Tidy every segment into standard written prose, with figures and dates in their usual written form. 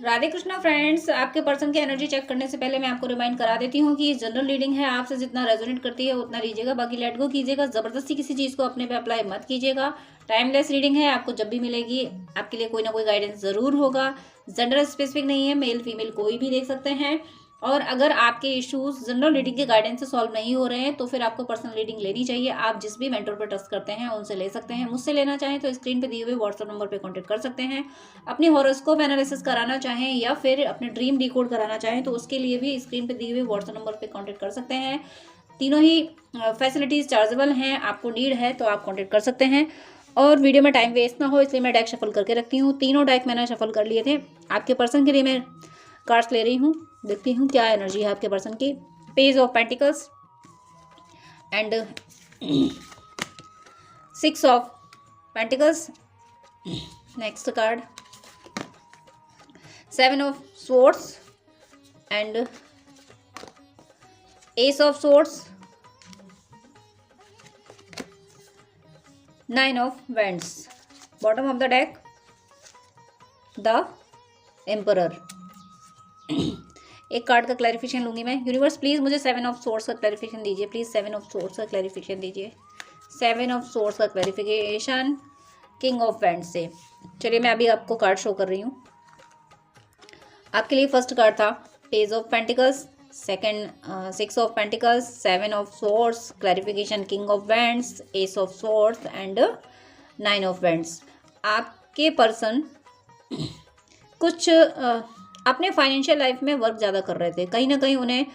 Radhe Krishna friends, आपके person की energy check करने से पहले मैं आपको रिमाइंड करा देती हूँ कि जनरल रीडिंग है, आपसे जितना रेजोनेट करती है उतना लीजिएगा, बाकी लेट गो कीजिएगा। जबरदस्ती किसी चीज़ को अपने पे अप्लाई मत कीजिएगा। टाइमलेस रीडिंग है, आपको जब भी मिलेगी आपके लिए कोई ना कोई गाइडेंस ज़रूर होगा। जेंडर स्पेसिफिक नहीं है, मेल फीमेल कोई भी देख सकते हैं। और अगर आपके इश्यूज जनरल रीडिंग के गाइडेंस से सॉल्व नहीं हो रहे हैं तो फिर आपको पर्सनल रीडिंग लेनी चाहिए। आप जिस भी मेंटर पर ट्रस्ट करते हैं उनसे ले सकते हैं। मुझसे लेना चाहें तो स्क्रीन पे दिए हुए व्हाट्सएप नंबर पे कांटेक्ट कर सकते हैं। अपनी हॉरोस्कोप एनालिसिस कराना चाहें या फिर अपने ड्रीम डिकोड कराना चाहें तो उसके लिए भी स्क्रीन पे दिए हुए व्हाट्सएप नंबर पे कांटेक्ट कर सकते हैं। तीनों ही फैसिलिटीज़ चार्जेबल हैं, आपको नीड है तो आप कांटेक्ट कर सकते हैं। और वीडियो में टाइम वेस्ट ना हो इसलिए मैं डेक शफल करके रखती हूँ। तीनों डेक मैंने शफल कर लिए थे। आपके पर्सन के लिए मैं कार्ड्स ले रही हूँ, देखती हूँ क्या एनर्जी है आपके पर्सन की। Page of pentacles and 6 of pentacles. Next card 7 of swords and ace of swords, 9 of wands. Bottom of the deck the emperor. एक कार्ड का क्लैरिफिकेशन लूंगी मैं। यूनिवर्स प्लीज मुझे 7 ऑफ सोर्स का क्लैरिफिकेशन दीजिए, प्लीज 7 ऑफ सोर्स का clarification दीजिए। 7 of source का क्लैरिफिकेशन किंग ऑफ वैंड्स से। चलिए मैं अभी आपको कार्ड शो कर रही हूँ। आपके लिए फर्स्ट कार्ड था page of pentacles, second 6 of pentacles, 7 of source, clarification king of wands, S of source and 9 of wands. आपके पर्सन कुछ अपने फाइनेंशियल लाइफ में वर्क ज़्यादा कर रहे थे। कहीं ना कहीं उन्हें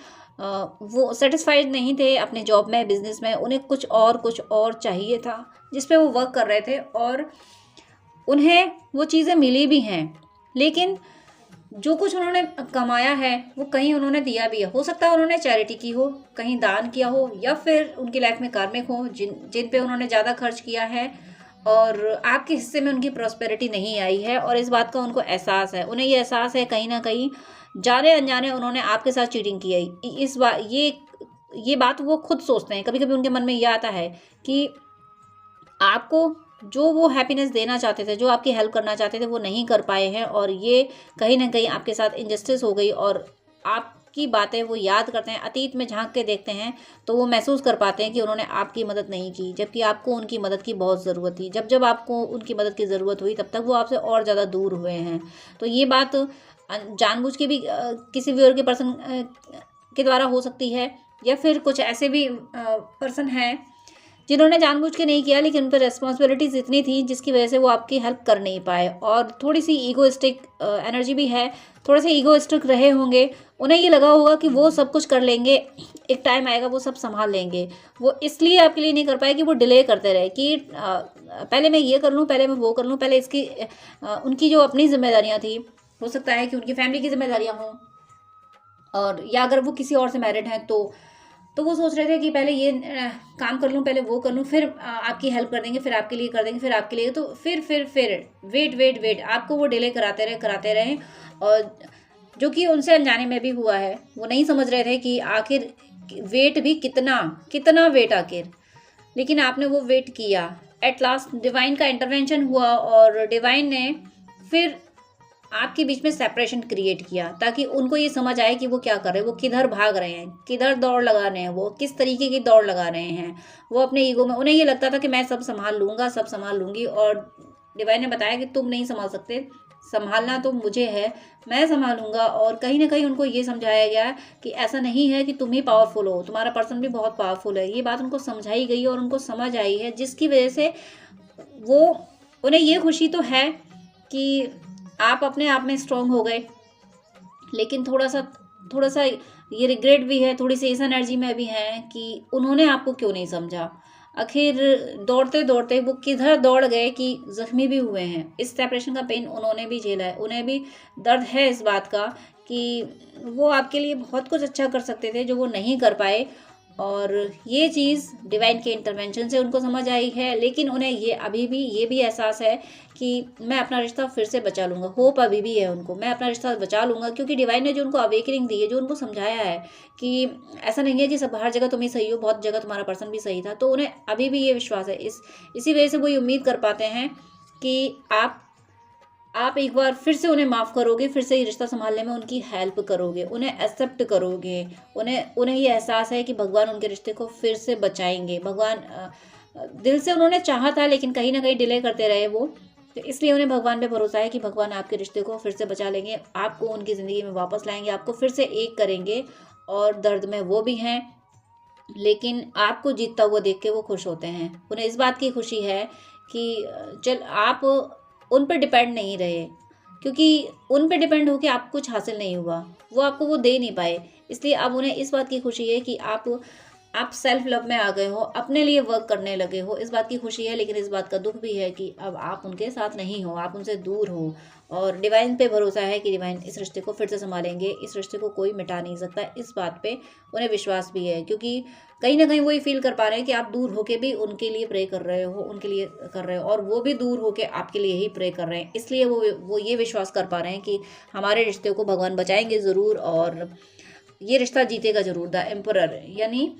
वो सेटिस्फाइड नहीं थे अपने जॉब में, बिजनेस में। उन्हें कुछ और चाहिए था जिस पे वो वर्क कर रहे थे और उन्हें वो चीज़ें मिली भी हैं। लेकिन जो कुछ उन्होंने कमाया है वो कहीं उन्होंने दिया भी है। हो सकता है उन्होंने चैरिटी की हो, कहीं दान किया हो, या फिर उनकी लाइफ में कार्मिक हो जिन पे उन्होंने ज़्यादा खर्च किया है और आपके हिस्से में उनकी प्रॉस्पेरिटी नहीं आई है और इस बात का उनको एहसास है। उन्हें ये एहसास है कहीं ना कहीं जाने अनजाने उन्होंने आपके साथ चीटिंग की है। इस बात ये बात वो खुद सोचते हैं। कभी कभी उनके मन में ये आता है कि आपको जो वो हैप्पीनेस देना चाहते थे, जो आपकी हेल्प करना चाहते थे, वो नहीं कर पाए हैं और ये कहीं ना कहीं आपके साथ इनजस्टिस हो गई और आपकी बातें वो याद करते हैं। अतीत में झांक के देखते हैं तो वो महसूस कर पाते हैं कि उन्होंने आपकी मदद नहीं की, जबकि आपको उनकी मदद की बहुत ज़रूरत थी। जब जब आपको उनकी मदद की ज़रूरत हुई तब तक वो आपसे और ज़्यादा दूर हुए हैं। तो ये बात जानबूझ के भी किसी भी और के पर्सन के द्वारा हो सकती है, या फिर कुछ ऐसे भी पर्सन हैं जिन्होंने जानबूझ के नहीं किया लेकिन उन पर रेस्पॉन्सिबिलिटीज इतनी थी जिसकी वजह से वो आपकी हेल्प कर नहीं पाए। और थोड़ी सी ईगोइस्टिक एनर्जी भी है, थोड़े से ईगोइस्टिक रहे होंगे। उन्हें ये लगा होगा कि वो सब कुछ कर लेंगे, एक टाइम आएगा वो सब संभाल लेंगे। वो इसलिए आपके लिए नहीं कर पाए कि वो डिले करते रहे कि पहले मैं ये कर लूँ, पहले मैं वो कर लूँ, पहले इसकी उनकी जो अपनी जिम्मेदारियाँ थी, हो सकता है कि उनकी फैमिली की जिम्मेदारियाँ हों, और या अगर वो किसी और से मैरिड हैं तो वो सोच रहे थे कि पहले ये काम कर लूँ, पहले वो कर लूँ, फिर आपकी हेल्प कर देंगे, फिर आपके लिए कर देंगे, फिर आपके लिए। तो फिर वेट आपको वो डिले कराते रहे। और जो कि उनसे अनजाने में भी हुआ है। वो नहीं समझ रहे थे कि आखिर वेट भी कितना कितना वेट आखिर, लेकिन आपने वो वेट किया। एट लास्ट डिवाइन का इंटरवेंशन हुआ और डिवाइन ने फिर आपके बीच में सेपरेशन क्रिएट किया ताकि उनको ये समझ आए कि वो क्या कर रहे हैं, वो किधर भाग रहे हैं, किधर दौड़ लगा रहे हैं, वो किस तरीके की दौड़ लगा रहे हैं। वो अपने ईगो में, उन्हें ये लगता था कि मैं सब संभाल लूँगा, सब संभाल लूँगी, और डिवाइन ने बताया कि तुम नहीं संभाल सकते, संभालना तो मुझे है, मैं संभालूंगा। और कहीं ना कहीं उनको ये समझाया गया कि ऐसा नहीं है कि तुम ही पावरफुल हो, तुम्हारा पर्सन भी बहुत पावरफुल है। ये बात उनको समझाई गई और उनको समझ आई है, जिसकी वजह से वो उन्हें ये खुशी तो है कि आप अपने आप में स्ट्रांग हो गए, लेकिन थोड़ा सा ये रिग्रेट भी है, थोड़ी सी इस एनर्जी में भी है कि उन्होंने आपको क्यों नहीं समझा। आखिर दौड़ते दौड़ते वो किधर दौड़ गए कि जख्मी भी हुए हैं। इस सेपरेशन का पेन उन्होंने भी झेला है, उन्हें भी दर्द है इस बात का कि वो आपके लिए बहुत कुछ अच्छा कर सकते थे जो वो नहीं कर पाए। और ये चीज़ डिवाइन के इंटरवेंशन से उनको समझ आई है, लेकिन उन्हें ये अभी भी ये भी एहसास है कि मैं अपना रिश्ता फिर से बचा लूँगा। होप अभी भी है उनको, मैं अपना रिश्ता बचा लूँगा, क्योंकि डिवाइन ने जो उनको अवेकनिंग दी है, जो उनको समझाया है कि ऐसा नहीं है कि सब हर जगह तुम ही सही हो, बहुत जगह तुम्हारा पर्सन भी सही था, तो उन्हें अभी भी ये विश्वास है। इसी वजह से वो ये उम्मीद कर पाते हैं कि आप आप एक बार फिर से उन्हें माफ़ करोगे, फिर से ये रिश्ता सँभालने में उनकी हेल्प करोगे, उन्हें एक्सेप्ट करोगे, उन्हें उन्हें ये एहसास है कि भगवान उनके रिश्ते को फिर से बचाएँगे। भगवान दिल से उन्होंने चाहा था लेकिन कहीं न कहीं डिले करते रहे वो, तो इसलिए उन्हें भगवान पे भरोसा है कि भगवान आपके रिश्ते को फिर से बचा लेंगे, आपको उनकी ज़िंदगी में वापस लाएँगे, आपको फिर से एक करेंगे और दर्द में वो भी हैं, लेकिन आपको जीतता हुआ देख के वो खुश होते हैं। उन्हें इस बात की खुशी है कि चल आप उन पे डिपेंड नहीं रहे, क्योंकि उन पे डिपेंड होके आपको कुछ हासिल नहीं हुआ, वो आपको वो दे नहीं पाए। इसलिए अब उन्हें इस बात की खुशी है कि आप सेल्फ लव में आ गए हो, अपने लिए वर्क करने लगे हो, इस बात की खुशी है। लेकिन इस बात का दुःख भी है कि अब आप उनके साथ नहीं हो, आप उनसे दूर हो और डिवाइन पे भरोसा है कि डिवाइन इस रिश्ते को फिर से सँभालेंगे, इस रिश्ते को कोई मिटा नहीं सकता, इस बात पे उन्हें विश्वास भी है। क्योंकि कहीं न कहीं वो ये फ़ील कर पा रहे हैं कि आप दूर होके भी उनके लिए प्रे कर रहे हो, उनके लिए कर रहे हो और वो भी दूर होके आपके लिए ही प्रे कर रहे हैं। इसलिए वो ये विश्वास कर पा रहे हैं कि हमारे रिश्ते को भगवान बचाएँगे ज़रूर और ये रिश्ता जीतेगा ज़रूर। द एम्परर यानी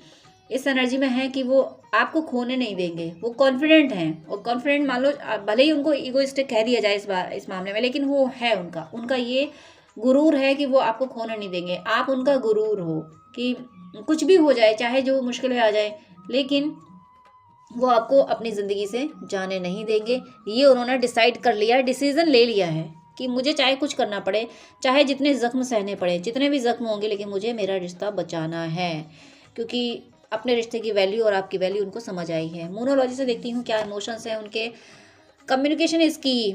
इस एनर्जी में है कि वो आपको खोने नहीं देंगे, वो कॉन्फिडेंट हैं और कॉन्फिडेंट मान लो भले ही उनको ईगोइस्टिक कह दिया जाए इस मामले में, लेकिन वो है उनका ये गुरूर है कि वो आपको खोने नहीं देंगे। आप उनका गुरूर हो कि कुछ भी हो जाए, चाहे जो मुश्किलें आ जाए, लेकिन वो आपको अपनी ज़िंदगी से जाने नहीं देंगे। ये उन्होंने डिसाइड कर लिया है, डिसीज़न ले लिया है कि मुझे चाहे कुछ करना पड़े, चाहे जितने ज़ख्म सहने पड़े, जितने भी ज़ख्म होंगे, लेकिन मुझे मेरा रिश्ता बचाना है। क्योंकि अपने रिश्ते की वैल्यू और आपकी वैल्यू उनको समझ आई है। मोनोलॉजी से देखती हूँ क्या इमोशंस हैं उनके, कम्युनिकेशन इज़ की।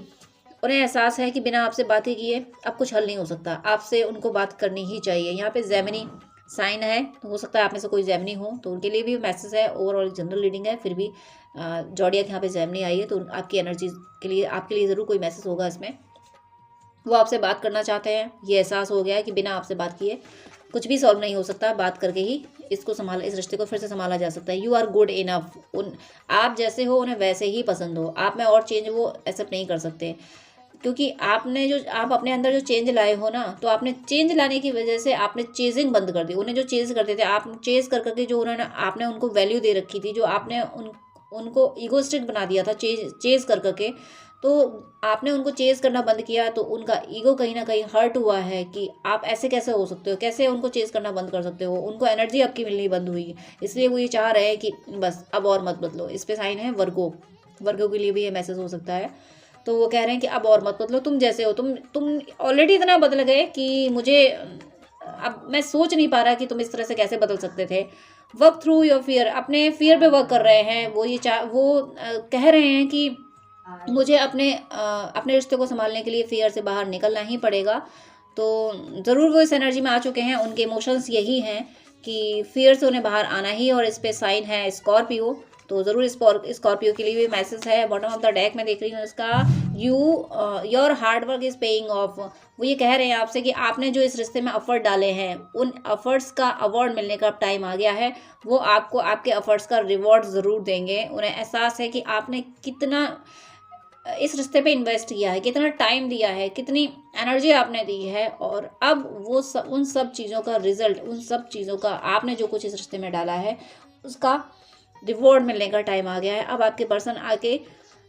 उन्हें एहसास है कि बिना आपसे बातें किए अब कुछ हल नहीं हो सकता, आपसे उनको बात करनी ही चाहिए। यहाँ पे जेमिनी साइन है, तो हो सकता है आप में से कोई जेमिनी हो, तो उनके लिए भी मैसेज है। ओवरऑल जनरल रीडिंग है, फिर भी जॉडियक यहाँ पे जेमिनी आई है, तो आपकी एनर्जी के लिए, आपके लिए ज़रूर कोई मैसेज होगा इसमें। वो आपसे बात करना चाहते हैं, ये एहसास हो गया है कि बिना आपसे बात किए कुछ भी सॉल्व नहीं हो सकता, बात करके ही इस रिश्ते को फिर से संभाला जा सकता है। यू आर गुड इनफ, आप जैसे हो उन्हें वैसे ही पसंद हो, आप में और चेंज वो एक्सेप्ट नहीं कर सकते। क्योंकि आप अपने अंदर जो चेंज लाए हो ना, तो आपने चेंज लाने की वजह से आपने चेजिंग बंद कर दी। उन्हें जो चेज करते थे, आप चेज कर करके जो आपने उनको वैल्यू दे रखी थी, जो आपने उनको ईगोस्टिक बना दिया था चेज कर करके, तो आपने उनको चेज करना बंद किया, तो उनका ईगो कहीं ना कहीं हर्ट हुआ है कि आप ऐसे कैसे हो सकते हो, कैसे उनको चेज करना बंद कर सकते हो। उनको एनर्जी आपकी मिलनी बंद हुई, इसलिए वो ये चाह रहे हैं कि बस अब और मत बदलो। इस पे साइन है वर्गो के लिए भी ये मैसेज हो सकता है। तो वो कह रहे हैं कि अब और मत बदलो, तुम जैसे हो, तुम ऑलरेडी इतना बदल गए कि मुझे अब मैं सोच नहीं पा रहा कि तुम इस तरह से कैसे बदल सकते थे। वर्क थ्रू योर फियर, अपने फियर पे वर्क कर रहे हैं। वो कह रहे हैं कि मुझे अपने रिश्ते को संभालने के लिए फियर से बाहर निकलना ही पड़ेगा। तो ज़रूर वो इस एनर्जी में आ चुके हैं, उनके इमोशंस यही हैं कि फियर से उन्हें बाहर आना ही। और इस पे साइन है स्कॉर्पियो, तो ज़रूर स्कॉर्पियो के लिए भी मैसेज है। बॉटम ऑफ द डेक में देख रही हूँ इसका, your hard work is paying off. वो ये कह रहे हैं आपसे कि आपने जो इस रिश्ते में एफर्ट डाले हैं, उन एफर्ट्स का अवार्ड मिलने का टाइम आ गया है। वो आपको आपके एफर्ट्स का रिवॉर्ड ज़रूर देंगे। उन्हें एहसास है कि आपने कितना इस रिश्ते पे इन्वेस्ट किया है, कितना टाइम दिया है, कितनी एनर्जी आपने दी है, और अब उन सब चीज़ों का रिजल्ट, उन सब चीज़ों का आपने जो कुछ इस रिश्ते में डाला है, उसका रिवॉर्ड मिलने का टाइम आ गया है। अब आपके पर्सन आके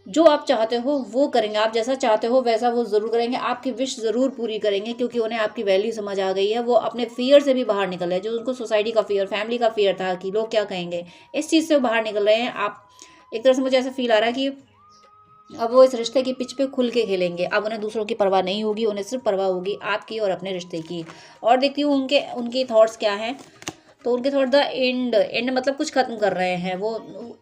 जो आप चाहते हो वो करेंगे, आप जैसा चाहते हो वैसा वो ज़रूर करेंगे, आपकी विश ज़रूर पूरी करेंगे, क्योंकि उन्हें आपकी वैल्यू समझ आ गई है। वो अपने फियर से भी बाहर निकल रहे हैं, जो उनको सोसाइटी का फियर, फैमिली का फियर था कि लोग क्या कहेंगे, इस चीज़ से बाहर निकल रहे हैं। आप एक तरह से, मुझे ऐसा फील आ रहा है कि अब वो इस रिश्ते की पिच पे खुल के खेलेंगे। अब उन्हें दूसरों की परवाह नहीं होगी, उन्हें सिर्फ परवाह होगी आपकी और अपने रिश्ते की। और देखती हूँ उनके थॉट्स क्या हैं। तो उनके थॉट, द एंड मतलब कुछ खत्म कर रहे हैं। वो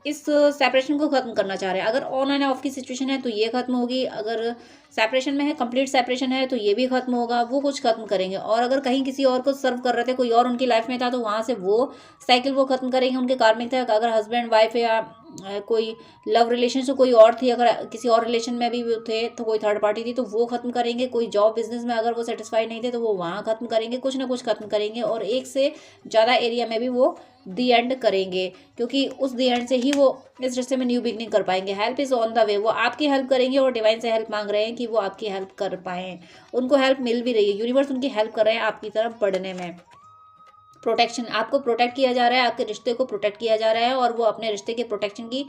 इस सेपरेशन को खत्म करना चाह रहे हैं। अगर ऑन एंड ऑफ की सिचुएशन है तो ये खत्म होगी, अगर सेपरेशन में है, कंप्लीट सेपरेशन है, तो ये भी खत्म होगा। वो कुछ खत्म करेंगे। और अगर कहीं किसी और को सर्व कर रहे थे, कोई और उनकी लाइफ में था, तो वहाँ से वो साइकिल वो खत्म करेंगे। उनके कार्मिक था, अगर हस्बैंड वाइफ या कोई लव रिलेशन से कोई और थी, अगर किसी और रिलेशन में भी थे, तो कोई थर्ड पार्टी थी, तो वो खत्म करेंगे। कोई जॉब बिजनेस में अगर वो सेटिस्फाइड नहीं थे, तो वो वहाँ खत्म करेंगे, कुछ ना कुछ खत्म करेंगे। और एक से ज़्यादा एरिया में भी वो दी एंड करेंगे, क्योंकि उस दी एंड से ही वो इस रिश्ते में न्यू बिगनिंग कर पाएंगे। Help is on the way, वो आपकी हेल्प करेंगे और डिवाइन से हेल्प मांग रहे हैं कि वो आपकी हेल्प कर पाएँ। उनको हेल्प मिल भी रही है, यूनिवर्स उनकी हेल्प कर रहे हैं आपकी तरफ बढ़ने में। प्रोटेक्शन, आपको प्रोटेक्ट किया जा रहा है, आपके रिश्ते को प्रोटेक्ट किया जा रहा है, और वो अपने रिश्ते के प्रोटेक्शन की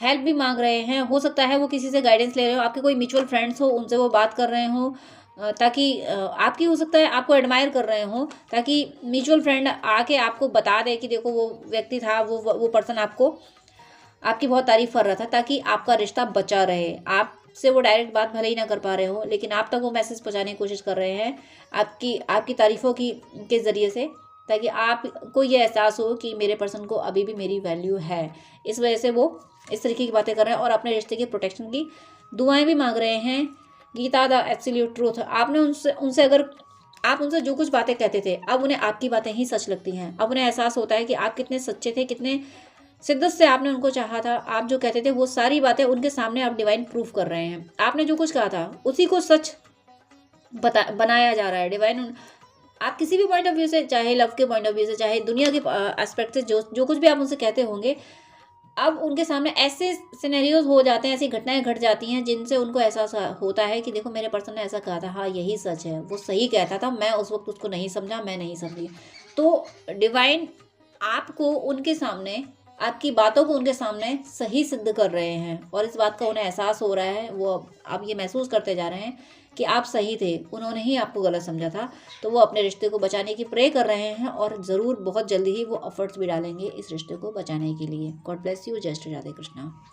हेल्प भी मांग रहे हैं। हो सकता है वो किसी से गाइडेंस ले रहे हो, आपके कोई म्यूचुअल फ्रेंड्स हो उनसे वो बात कर रहे हो, ताकि आपकी हो सकता है आपको एडमायर कर रहे हो, ताकि म्यूचुअल फ्रेंड आके आपको बता दे कि देखो वो व्यक्ति था, वो पर्सन आपको आपकी बहुत तारीफ कर रहा था, ताकि आपका रिश्ता बचा रहे। आपसे वो डायरेक्ट बात भले ही ना कर पा रहे हो, लेकिन आप तक वो मैसेज पहुंचाने की कोशिश कर रहे हैं आपकी आपकी तारीफ़ों की के ज़रिए से, ताकि आपको ये एहसास हो कि मेरे पर्सन को अभी भी मेरी वैल्यू है। इस वजह से वो इस तरीके की बातें कर रहे हैं और अपने रिश्ते की प्रोटेक्शन की दुआएं भी मांग रहे हैं। गीता द एब्सोल्यूट ट्रूथ, आपने उनसे उनसे अगर आप उनसे जो कुछ बातें कहते थे, अब उन्हें आपकी बातें ही सच लगती हैं। अब उन्हें एहसास होता है कि आप कितने सच्चे थे, कितने शिद्दत से आपने उनको चाहा था। आप जो कहते थे वो सारी बातें उनके सामने आप डिवाइन प्रूफ कर रहे हैं। आपने जो कुछ कहा था उसी को सच बनाया जा रहा है। डिवाइन आप किसी भी पॉइंट ऑफ व्यू से, चाहे लव के पॉइंट ऑफ व्यू से, चाहे दुनिया के एस्पेक्ट से, जो कुछ भी आप उनसे कहते होंगे, अब उनके सामने ऐसे सिनेरियोज हो जाते हैं, ऐसी घटनाएं घट जाती हैं जिनसे उनको एहसास होता है कि देखो मेरे पर्सन ने ऐसा कहा था, हाँ यही सच है, वो सही कहता था, मैं उस वक्त उसको नहीं समझा, मैं नहीं समझी। तो डिवाइन आपको उनके सामने, आपकी बातों को उनके सामने सही सिद्ध कर रहे हैं, और इस बात का उन्हें एहसास हो रहा है। वो अब ये महसूस करते जा रहे हैं कि आप सही थे, उन्होंने ही आपको गलत समझा था। तो वो अपने रिश्ते को बचाने की प्रे कर रहे हैं, और ज़रूर बहुत जल्दी ही वो एफर्ट्स भी डालेंगे इस रिश्ते को बचाने के लिए। God bless you. जय श्री राधे कृष्णा।